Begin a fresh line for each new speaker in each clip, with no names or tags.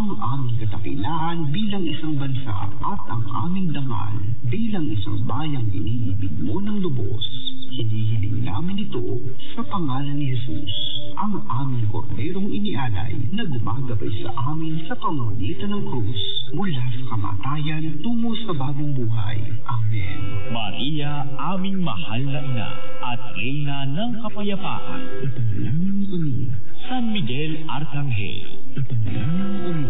ang aming katakilaan bilang isang bansa at ang aming dangal bilang isang bayang iniibig mo ng lubos. Hinihiling namin ito sa pangalan ni Jesus, ang aming korderong inialay na gumagabay sa amin sa pamamagitan ng krus mula sa kamatayan tungo sa bagong buhay. Amen.
Maria, aming mahal na ina at reyna ng kapayapaan,
Ipanalangin mo kami.
San Miguel Arcangel,
Ipanalangin mo kami.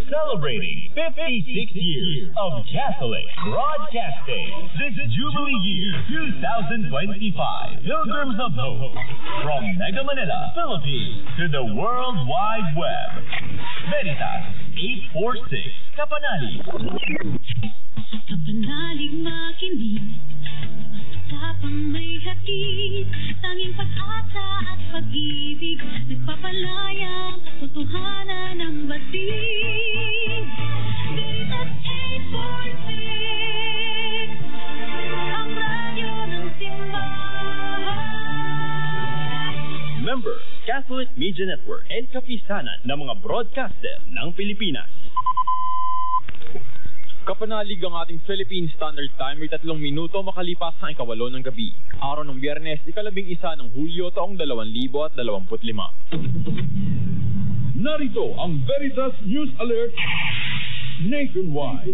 celebrating 56 years of Catholic Broadcasting. This Jubilee Year 2025, Pilgrims of Hope, from Mega Manila, Philippines, to the World Wide Web. Veritas 846, Kapanalig.
Kapanalig makinig, tapang may hatid, tanging pag-asa at pag-ibig, nagpapalaya ang katotohanan ng batid. Veritas 846, ang radyo ng simbahan.
Member, Catholic Media Network and kapisanan ng mga broadcaster ng Pilipinas.
Kapanalig ang ating Philippine Standard Time, may 3 minuto makalipas ang 8 ng gabi. Araw ng Biyernes, 11 ng Hulyo, taong 2025.
Narito ang Veritas News Alert Nationwide.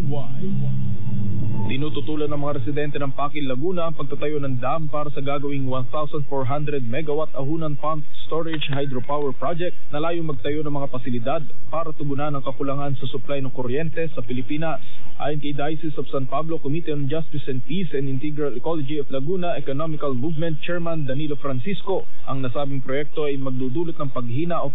Tinututulan ng mga residente ng Pakil, Laguna ang pagtatayo ng dam para sa gagawing 1,400 megawatt ahunan pump storage hydropower project na layong magtayo ng mga pasilidad para tugunan ang kakulangan sa supply ng kuryente sa Pilipinas. Ayon kay Diocese of San Pablo Committee on Justice and Peace and Integral Ecology of Laguna Economical Movement Chairman Danilo Francisco, ang nasabing proyekto ay magdudulot ng paghina o